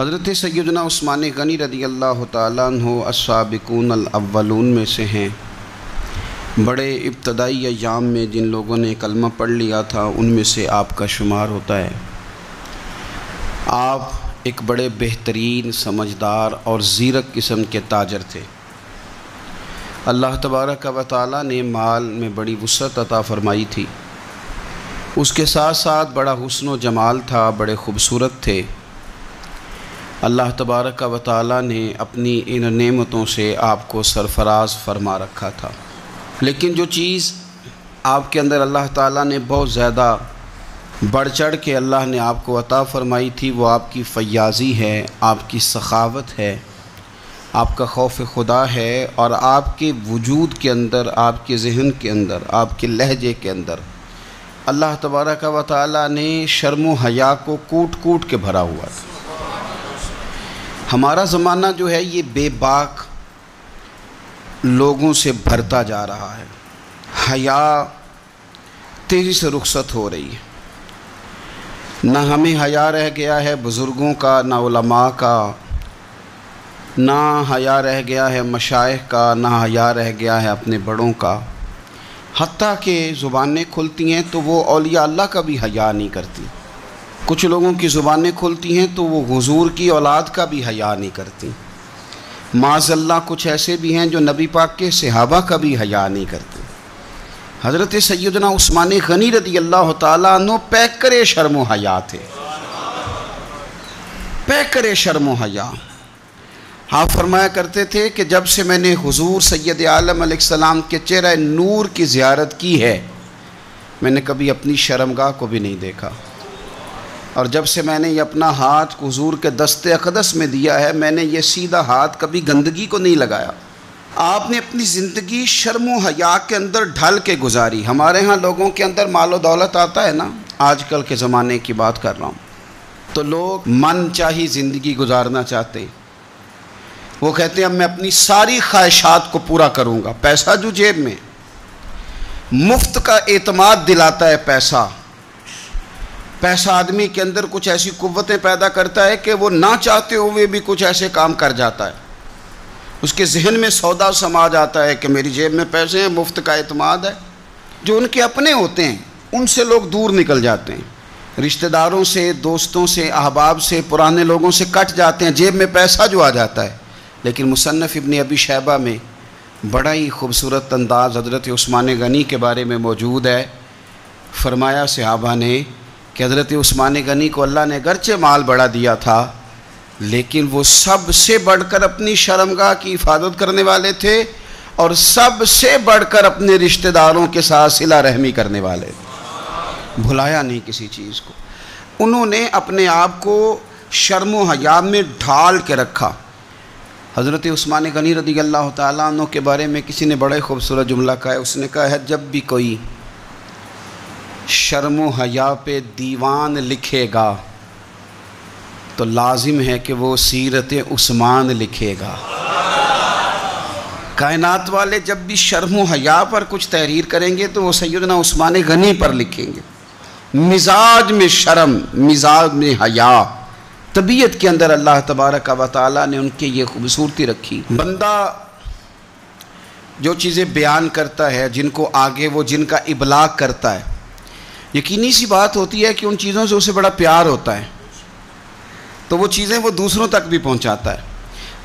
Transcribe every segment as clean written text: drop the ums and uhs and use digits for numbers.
حضرت سیدنا عثمان غنی رضی اللہ تعالیٰ عنہ السابقون الاولون میں سے ہیں۔ بڑے ابتدائی ایام میں جن لوگوں نے کلمہ پڑھ لیا تھا ان میں سے آپ کا شمار ہوتا ہے۔ آپ ایک بڑے بہترین سمجھدار اور زیرک قسم کے تاجر تھے۔ اللہ تبارک و تعالیٰ نے مال میں بڑی وسعت عطا فرمائی تھی، اس کے ساتھ ساتھ بڑا حسن و جمال تھا، بڑے خوبصورت تھے۔ اللہ تبارک و تعالیٰ نے اپنی ان نعمتوں سے آپ کو سرفراز فرما رکھا تھا، لیکن جو چیز آپ کے اندر اللہ تعالیٰ نے بہت زیادہ بڑھ چڑھ کے اللہ نے آپ کو عطا فرمائی تھی وہ آپ کی فیاضی ہے، آپ کی سخاوت ہے، آپ کا خوف خدا ہے، اور آپ کے وجود کے اندر، آپ کے ذہن کے اندر، آپ کے لہجے کے اندر اللہ تبارک و تعالیٰ نے شرم و حیا کو کوٹ کوٹ کے بھرا ہوا تھا۔ ہمارا زمانہ جو ہے یہ بے باک لوگوں سے بھرتا جا رہا ہے، حیا تیزی سے رخصت ہو رہی ہے، نہ ہمیں حیا رہ گیا ہے بزرگوں کا، نہ علماء کا، نہ حیا رہ گیا ہے مشائخ کا، نہ حیا رہ گیا ہے اپنے بڑوں کا، حتیٰ کہ زبانیں کھلتی ہیں تو وہ اولیاء اللہ کا بھی حیا نہیں کرتی۔ کچھ لوگوں کی زبانیں کھلتی ہیں تو وہ حضور کی اولاد کا بھی حیا نہیں کرتی۔ معاذ اللہ کچھ ایسے بھی ہیں جو نبی پاک کے صحابہ کا بھی حیا نہیں کرتے۔ حضرت سیدنا عثمان غنی رضی اللہ تعالیٰ عنہ پیکرِ شرم و حیا تھے، پیکرِ شرم و حیا۔ آپ فرمایا کرتے تھے کہ جب سے میں نے حضور سید عالم علیہ السلام کے چہرہ نور کی زیارت کی ہے میں نے کبھی اپنی شرمگاہ کو بھی نہیں دیکھا، اور جب سے میں نے یہ اپنا ہاتھ حضور کے دست اقدس میں دیا ہے میں نے یہ سیدھا ہاتھ کبھی گندگی کو نہیں لگایا۔ آپ نے اپنی زندگی شرم و حیا کے اندر ڈھل کے گزاری۔ ہمارے ہاں لوگوں کے اندر مال و دولت آتا ہے نا، آج کل کے زمانے کی بات کر رہا ہوں، تو لوگ من چاہی زندگی گزارنا چاہتے ہیں۔ وہ کہتے ہیں اب میں اپنی ساری خواہشات کو پورا کروں گا۔ پیسہ جو جیب میں، مفت کا اعتماد دلاتا ہے پیسہ۔ پیسہ آدمی کے اندر کچھ ایسی قوتیں پیدا کرتا ہے کہ وہ نہ چاہتے ہوئے بھی کچھ ایسے کام کر جاتا ہے۔ اس کے ذہن میں سودا سما جاتا ہے کہ میری جیب میں پیسے ہیں، مفت کا اعتماد ہے۔ جو ان کے اپنے ہوتے ہیں ان سے لوگ دور نکل جاتے ہیں، رشتہ داروں سے، دوستوں سے، احباب سے، پرانے لوگوں سے کٹ جاتے ہیں، جیب میں پیسہ جو آ جاتا ہے۔ لیکن مصنف ابن ابی شیبہ میں بڑا ہی خوبصورت انداز حضرت عثمان غنی کے بارے میں موجود ہے۔ فرمایا صحابہ نے کہ حضرت عثمان غنی کو اللہ نے گرچہ مال بڑا دیا تھا لیکن وہ سب سے بڑھ کر اپنی شرمگاہ کی حفاظت کرنے والے تھے، اور سب سے بڑھ کر اپنے رشتہ داروں کے ساتھ صلہ رحمی کرنے والے تھے۔ بھلایا نہیں کسی چیز کو، انہوں نے اپنے آپ کو شرم و حیا میں ڈھال کے رکھا۔ حضرت عثمان غنی رضی اللہ تعالیٰ عنہ کے بارے میں کسی نے بڑے خوبصورت جملہ کہا ہے، اس نے کہا ہے جب بھی کوئی شرم و حیا پہ دیوان لکھے گا تو لازم ہے کہ وہ سیرت عثمان لکھے گا۔ کائنات والے جب بھی شرم و حیا پر کچھ تحریر کریں گے تو وہ سیدنا عثمان غنی پر لکھیں گے۔ مزاج میں شرم، مزاج میں حیا، طبیعت کے اندر اللہ تبارک و تعالیٰ نے ان کے یہ خوبصورتی رکھی۔ بندہ جو چیزیں بیان کرتا ہے، جن کو آگے وہ جن کا ابلاغ کرتا ہے، یقینی سی بات ہوتی ہے کہ ان چیزوں سے اسے بڑا پیار ہوتا ہے تو وہ چیزیں وہ دوسروں تک بھی پہنچاتا ہے۔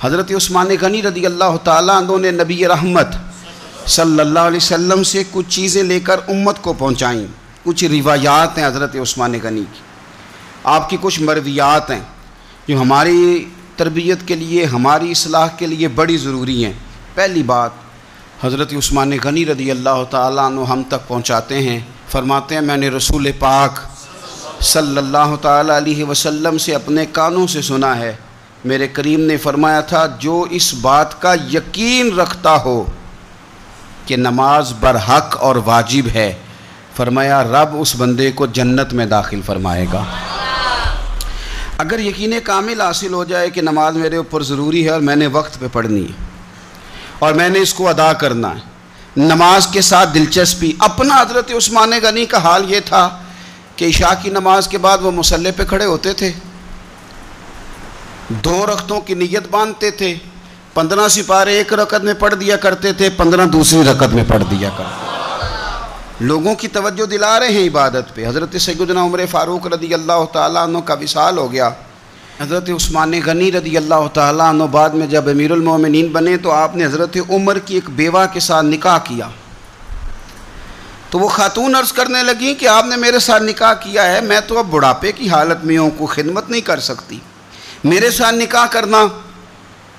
حضرت عثمان غنی رضی اللہ تعالیٰ عنہ نے نبی رحمت صلی اللہ علیہ وسلم سے کچھ چیزیں لے کر امت کو پہنچائیں۔ کچھ روایات ہیں حضرت عثمان غنی کی، آپ کی کچھ مرویات ہیں جو ہماری تربیت کے لیے، ہماری اصلاح کے لیے بڑی ضروری ہیں۔ پہلی بات حضرت عثمان غنی رضی اللہ تعالیٰ عنہ ہم تک پہنچاتے ہیں، فرماتے ہیں میں نے رسول پاک صلی اللہ تعالیٰ علیہ وسلم سے اپنے کانوں سے سنا ہے، میرے کریم نے فرمایا تھا جو اس بات کا یقین رکھتا ہو کہ نماز برحق اور واجب ہے، فرمایا رب اس بندے کو جنت میں داخل فرمائے گا۔ اگر یقین کامل حاصل ہو جائے کہ نماز میرے اوپر ضروری ہے اور میں نے وقت پہ پڑھنی ہے اور میں نے اس کو ادا کرنا ہے، نماز کے ساتھ دلچسپی۔ اپنا حضرت عثمان غنی کا حال یہ تھا کہ عشاء کی نماز کے بعد وہ مصلی پہ کھڑے ہوتے تھے، 2 رکعتوں کی نیت باندھتے تھے، 15 سپارے ایک رکعت میں پڑھ دیا کرتے تھے، 15 دوسری رکعت میں پڑھ دیا کرتے تھے۔ لوگوں کی توجہ دلا رہے ہیں عبادت پہ۔ حضرت سیدنا عمر فاروق رضی اللہ تعالیٰ عنہ کا وصال ہو گیا۔ حضرت عثمان غنی رضی اللہ تعالیٰ عنہ بعد میں جب امیر المومنین بنے تو آپ نے حضرت عمر کی ایک بیوہ کے ساتھ نکاح کیا۔ تو وہ خاتون عرض کرنے لگیں کہ آپ نے میرے ساتھ نکاح کیا ہے، میں تو اب بڑھاپے کی حالت میں ہوں، کوئی خدمت نہیں کر سکتی، میرے ساتھ نکاح کرنا۔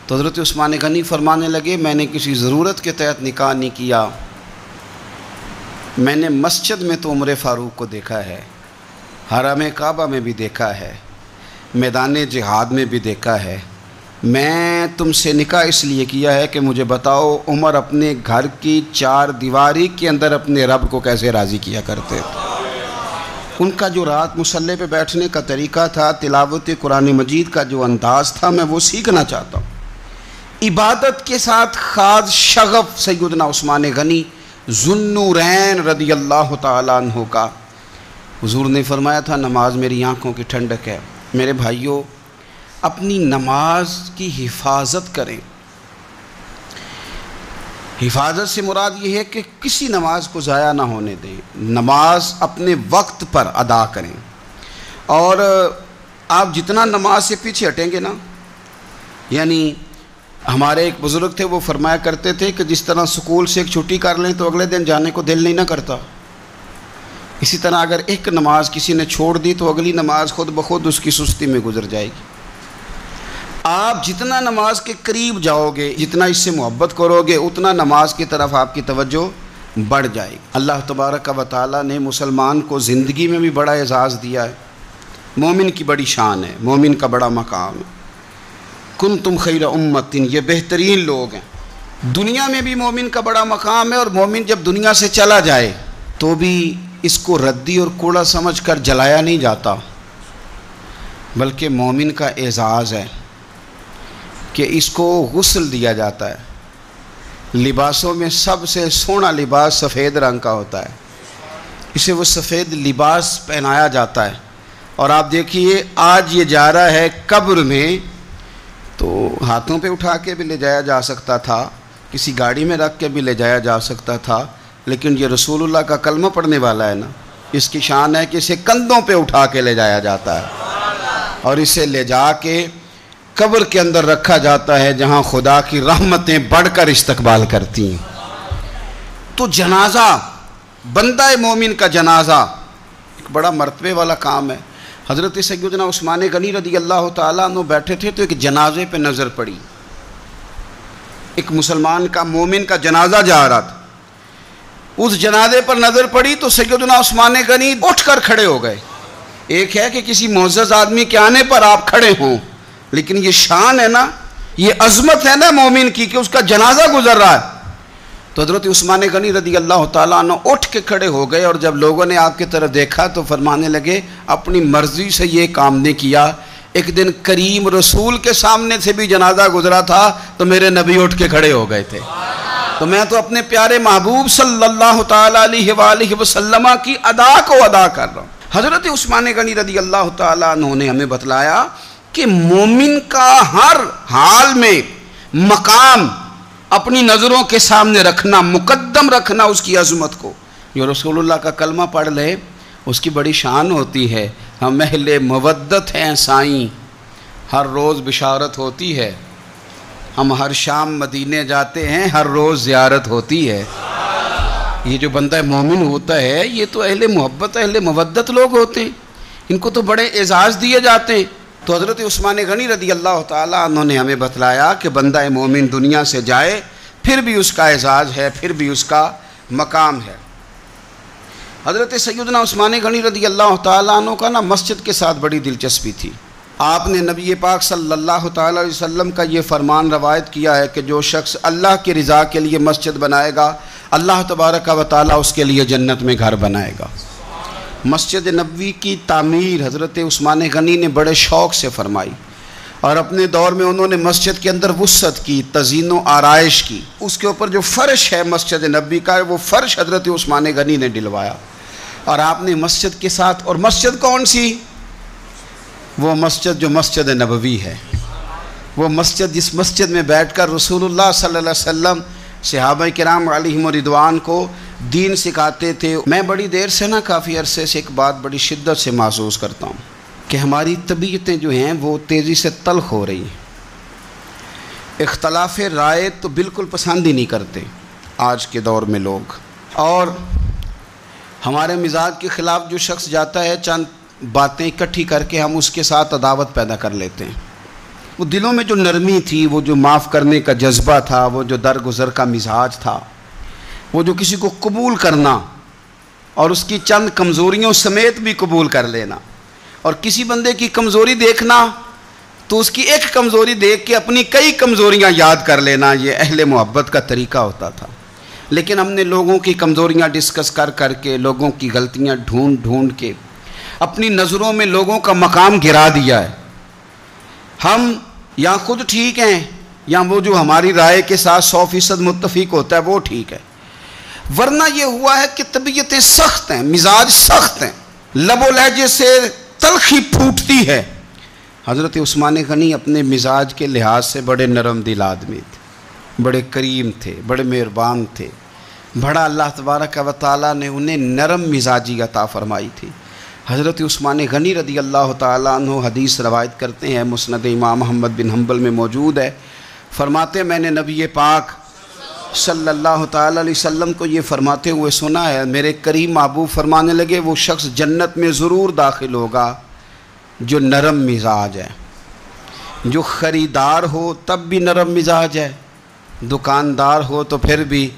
تو حضرت عثمان غنی فرمانے لگے میں نے کسی ضرورت کے تحت نکاح نہیں کیا، میں نے مسجد میں تو عمر فاروق کو دیکھا ہے، حرم کعبہ میں بھی دیکھا ہے، میدان جہاد میں بھی دیکھا ہے، میں تم سے نکاح اس لیے کیا ہے کہ مجھے بتاؤ عمر اپنے گھر کی 4 دیواری کے اندر اپنے رب کو کیسے راضی کیا کرتے تھے۔ ان کا جو رات مصلی پہ بیٹھنے کا طریقہ تھا، تلاوت قرآن مجید کا جو انداز تھا، میں وہ سیکھنا چاہتا ہوں۔ عبادت کے ساتھ خاص شغف سیدنا عثمان غنی ذو النورین رضی اللہ تعالیٰ عنہ کا۔ حضور نے فرمایا تھا نماز میری آنکھوں کی ٹھنڈک ہے۔ میرے بھائیوں، اپنی نماز کی حفاظت کریں۔ حفاظت سے مراد یہ ہے کہ کسی نماز کو ضائع نہ ہونے دیں، نماز اپنے وقت پر ادا کریں۔ اور آپ جتنا نماز سے پیچھے ہٹیں گے نا، یعنی ہمارے ایک بزرگ تھے، وہ فرمایا کرتے تھے کہ جس طرح سکول سے ایک چھٹی کر لیں تو اگلے دن جانے کو دل نہیں نہ کرتا، اسی طرح اگر ایک نماز کسی نے چھوڑ دی تو اگلی نماز خود بخود اس کی سستی میں گزر جائے گی۔ آپ جتنا نماز کے قریب جاؤ گے، جتنا اس سے محبت کرو گے، اتنا نماز کی طرف آپ کی توجہ بڑھ جائے گی۔ اللہ تبارک و تعالیٰ نے مسلمان کو زندگی میں بھی بڑا اعزاز دیا ہے، مومن کی بڑی شان ہے، مومن کا بڑا مقام ہے۔ کنتم خیر امت، یہ بہترین لوگ ہیں۔ دنیا میں بھی مومن کا بڑا مقام ہے، اور مومن جب دنیا سے چلا جائے تو بھی اس کو ردی اور کوڑا سمجھ کر جلایا نہیں جاتا، بلکہ مومن کا اعزاز ہے کہ اس کو غسل دیا جاتا ہے۔ لباسوں میں سب سے سونا لباس سفید رنگ کا ہوتا ہے، اسے وہ سفید لباس پہنایا جاتا ہے۔ اور آپ دیکھیے آج یہ جا رہا ہے قبر میں، تو ہاتھوں پہ اٹھا کے بھی لے جایا جا سکتا تھا، کسی گاڑی میں رکھ کے بھی لے جایا جا سکتا تھا، لیکن یہ رسول اللہ کا کلمہ پڑھنے والا ہے نا، اس کی شان ہے کہ اسے کندھوں پہ اٹھا کے لے جایا جاتا ہے، اور اسے لے جا کے قبر کے اندر رکھا جاتا ہے جہاں خدا کی رحمتیں بڑھ کر استقبال کرتی ہیں۔ تو جنازہ، بندہ مومن کا جنازہ ایک بڑا مرتبے والا کام ہے۔ حضرت سیدنا عثمان غنی رضی اللہ تعالیٰ عنہ بیٹھے تھے تو ایک جنازے پہ نظر پڑی، ایک مسلمان کا، مومن کا جنازہ جا رہا تھا۔ اس جنازے پر نظر پڑی تو سیدنا عثمان غنی اٹھ کر کھڑے ہو گئے۔ ایک ہے کہ کسی معزز آدمی کے آنے پر آپ کھڑے ہوں، لیکن یہ شان ہے نا، یہ عظمت ہے نا مومن کی کہ اس کا جنازہ گزر رہا ہے۔ تو حضرت عثمان غنی رضی اللہ تعالیٰ عنہ اٹھ کے کھڑے ہو گئے، اور جب لوگوں نے آپ کی طرف دیکھا تو فرمانے لگے اپنی مرضی سے یہ کام نہیں کیا، ایک دن کریم رسول کے سامنے سے بھی جنازہ گزرا تھا تو میرے نبی اٹھ کے کھڑے ہو گئے تھے، تو میں تو اپنے پیارے محبوب صلی اللہ تعالیٰ علیہ وآلہ وسلم کی ادا کو ادا کر رہا ہوں۔ حضرت عثمان غنی رضی اللہ تعالیٰ عنہ نے ہمیں بتلایا کہ مومن کا ہر حال میں مقام اپنی نظروں کے سامنے رکھنا، مقدم رکھنا اس کی عظمت کو۔ جو رسول اللہ کا کلمہ پڑھ لے اس کی بڑی شان ہوتی ہے۔ ہم اہل مودت ہیں سائیں، ہر روز بشارت ہوتی ہے، ہم ہر شام مدینے جاتے ہیں، ہر روز زیارت ہوتی ہے۔ یہ جو بندہ مومن ہوتا ہے یہ تو اہل محبت، اہل مودت لوگ ہوتے ہیں، ان کو تو بڑے اعزاز دیے جاتے ہیں۔ تو حضرت عثمان غنی رضی اللہ تعالیٰ عنہ نے ہمیں بتلایا کہ بندہ مومن دنیا سے جائے پھر بھی اس کا اعزاز ہے، پھر بھی اس کا مقام ہے۔ حضرت سیدنا عثمان غنی رضی اللہ تعالیٰ عنہ کا نا مسجد کے ساتھ بڑی دلچسپی تھی۔ آپ نے نبی پاک صلی اللہ تعالیٰ علیہ وسلم کا یہ فرمان روایت کیا ہے کہ جو شخص اللہ کی رضا کے لیے مسجد بنائے گا، اللہ تبارک و تعالیٰ اس کے لیے جنت میں گھر بنائے گا۔ مسجد نبوی کی تعمیر حضرت عثمان غنی نے بڑے شوق سے فرمائی، اور اپنے دور میں انہوں نے مسجد کے اندر وسعت کی، تزئین و آرائش کی۔ اس کے اوپر جو فرش ہے مسجد نبوی کا، وہ فرش حضرت عثمان غنی نے ڈلوایا، اور آپ نے مسجد کے ساتھ، اور مسجد کون سی؟ وہ مسجد جو مسجد نبوی ہے۔ وہ مسجد جس مسجد میں بیٹھ کر رسول اللہ صلی اللہ علیہ وسلم صحابہ کرام علیہم رضوان کو دین سکھاتے تھے. میں بڑی دیر سے کافی عرصے سے ایک بات بڑی شدت سے محسوس کرتا ہوں کہ ہماری طبیعتیں جو ہیں وہ تیزی سے تلخ ہو رہی ہیں. اختلاف رائے تو بالکل پسند ہی نہیں کرتے آج کے دور میں لوگ، اور ہمارے مزاج کے خلاف جو شخص جاتا ہے چند باتیں اکٹھی کر کے ہم اس کے ساتھ عداوت پیدا کر لیتے ہیں. وہ دلوں میں جو نرمی تھی، وہ جو معاف کرنے کا جذبہ تھا، وہ جو درگزر کا مزاج تھا، وہ جو کسی کو قبول کرنا اور اس کی چند کمزوریوں سمیت بھی قبول کر لینا، اور کسی بندے کی کمزوری دیکھنا تو اس کی ایک کمزوری دیکھ کے اپنی کئی کمزوریاں یاد کر لینا، یہ اہل محبت کا طریقہ ہوتا تھا. لیکن ہم نے لوگوں کی کمزوریاں ڈسکس کر کے، لوگوں کی غلطیاں ڈھونڈ کے اپنی نظروں میں لوگوں کا مقام گرا دیا ہے. ہم یا خود ٹھیک ہیں یا وہ جو ہماری رائے کے ساتھ 100% متفق ہوتا ہے وہ ٹھیک ہے. ورنہ یہ ہوا ہے کہ طبیعتیں سخت ہیں، مزاج سخت ہیں، لب و لہجے سے تلخی پھوٹتی ہے. حضرت عثمان غنی اپنے مزاج کے لحاظ سے بڑے نرم دل آدمی تھے، بڑے کریم تھے، بڑے مہربان تھے. بڑا اللہ تبارک و تعالیٰ نے انہیں نرم مزاجی عطا فرمائی تھی. حضرت عثمان غنی رضی اللہ تعالیٰ عنہ حدیث روایت کرتے ہیں، مسند امام محمد بن حنبل میں موجود ہے. فرماتے ہیں میں نے نبی پاک صلی اللہ تعالیٰ علیہ وسلم کو یہ فرماتے ہوئے سنا ہے، میرے کریم محبوب فرمانے لگے وہ شخص جنت میں ضرور داخل ہوگا جو نرم مزاج ہے. جو خریدار ہو تب بھی نرم مزاج ہے، دکاندار ہو تو پھر بھی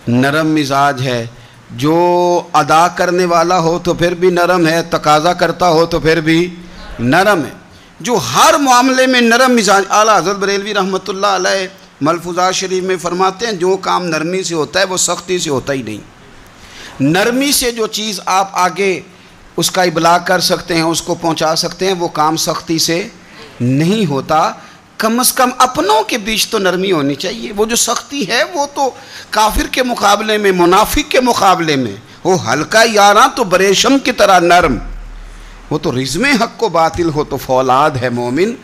نرم مزاج ہے، جو ادا کرنے والا ہو تو پھر بھی نرم ہے، تقاضا کرتا ہو تو پھر بھی نرم ہے، جو ہر معاملے میں نرم مزاج. اعلیٰ حضرت بریلوی رحمۃ اللہ علیہ ملفوظات شریف میں فرماتے ہیں جو کام نرمی سے ہوتا ہے وہ سختی سے ہوتا ہی نہیں. نرمی سے جو چیز آپ آگے اس کا ابلاغ کر سکتے ہیں، اس کو پہنچا سکتے ہیں، وہ کام سختی سے نہیں ہوتا. کم از کم اپنوں کے بیچ تو نرمی ہونی چاہیے. وہ جو سختی ہے وہ تو کافر کے مقابلے میں، منافق کے مقابلے میں، وہ ہلکا یاراں تو بریشم کی طرح نرم، وہ تو رزم حق و باطل ہو تو فولاد ہے مومن.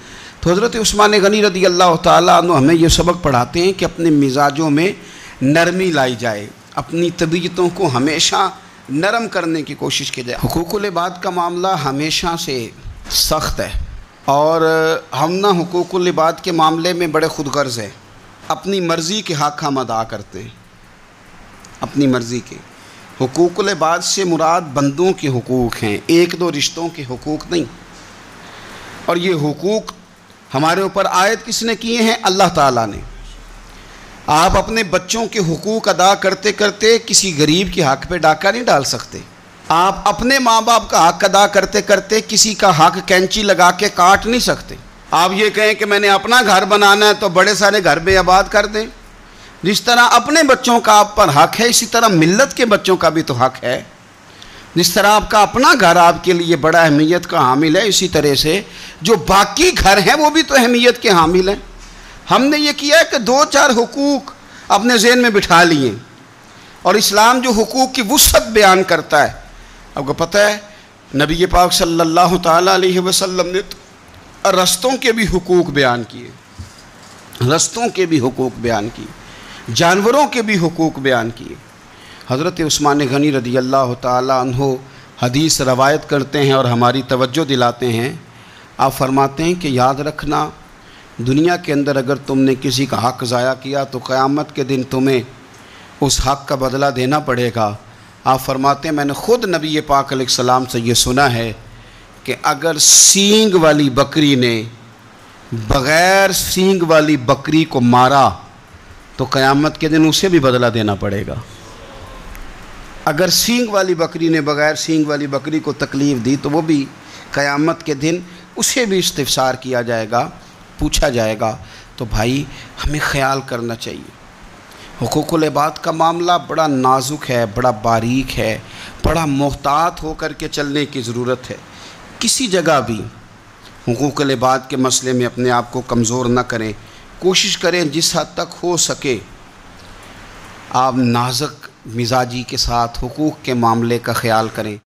تو حضرت عثمان غنی رضی اللہ تعالیٰ عنہ ہمیں یہ سبق پڑھاتے ہیں کہ اپنے مزاجوں میں نرمی لائی جائے، اپنی طبیعتوں کو ہمیشہ نرم کرنے کی کوشش کی جائے. حقوق العباد کا معاملہ ہمیشہ سے سخت ہے، اور ہم حقوق العباد کے معاملے میں بڑے خود غرض ہیں. اپنی مرضی کے حق ہم ادا کرتے ہیں، اپنی مرضی کے. حقوق العباد سے مراد بندوں کے حقوق ہیں، ایک دو رشتوں کے حقوق نہیں. اور یہ حقوق ہمارے اوپر عائد کس نے کیے ہیں؟ اللہ تعالیٰ نے. آپ اپنے بچوں کے حقوق ادا کرتے کرتے کسی غریب کے حق پہ ڈاکہ نہیں ڈال سکتے. آپ اپنے ماں باپ کا حق ادا کرتے کرتے کسی کا حق کینچی لگا کے کاٹ نہیں سکتے. آپ یہ کہیں کہ میں نے اپنا گھر بنانا ہے تو بڑے سارے گھر بے آباد کر دیں. جس طرح اپنے بچوں کا آپ پر حق ہے، اسی طرح ملت کے بچوں کا بھی تو حق ہے. جس طرح آپ کا اپنا گھر آپ کے لیے بڑا اہمیت کا حامل ہے، اسی طرح سے جو باقی گھر ہیں وہ بھی تو اہمیت کے حامل ہیں. ہم نے یہ کیا ہے کہ 2-4 حقوق اپنے ذہن میں بٹھا لیے، اور اسلام جو حقوق کی وسعت بیان کرتا ہے، آپ کو پتہ ہے نبی پاک صلی اللہ تعالیٰ علیہ وسلم نے رستوں کے بھی حقوق بیان کیے، رستوں کے بھی حقوق بیان کیے، جانوروں کے بھی حقوق بیان کیے. حضرت عثمان غنی رضی اللہ تعالیٰ عنہ حدیث روایت کرتے ہیں اور ہماری توجہ دلاتے ہیں. آپ فرماتے ہیں کہ یاد رکھنا، دنیا کے اندر اگر تم نے کسی کا حق ضائع کیا تو قیامت کے دن تمہیں اس حق کا بدلہ دینا پڑے گا. آپ فرماتے ہیں میں نے خود نبی پاک علیہ السلام سے یہ سنا ہے کہ اگر سینگ والی بکری نے بغیر سینگ والی بکری کو مارا تو قیامت کے دن اسے بھی بدلہ دینا پڑے گا. اگر سینگ والی بکری نے بغیر سینگ والی بکری کو تکلیف دی تو وہ بھی قیامت کے دن اسے بھی استفسار کیا جائے گا، پوچھا جائے گا. تو بھائی ہمیں خیال کرنا چاہیے. حقوق العباد کا معاملہ بڑا نازک ہے، بڑا باریک ہے، بڑا محتاط ہو کر کے چلنے کی ضرورت ہے. کسی جگہ بھی حقوق العباد کے مسئلے میں اپنے آپ کو کمزور نہ کریں. کوشش کریں جس حد تک ہو سکے آپ نازک مزاجی کے ساتھ حقوق کے معاملے کا خیال کریں.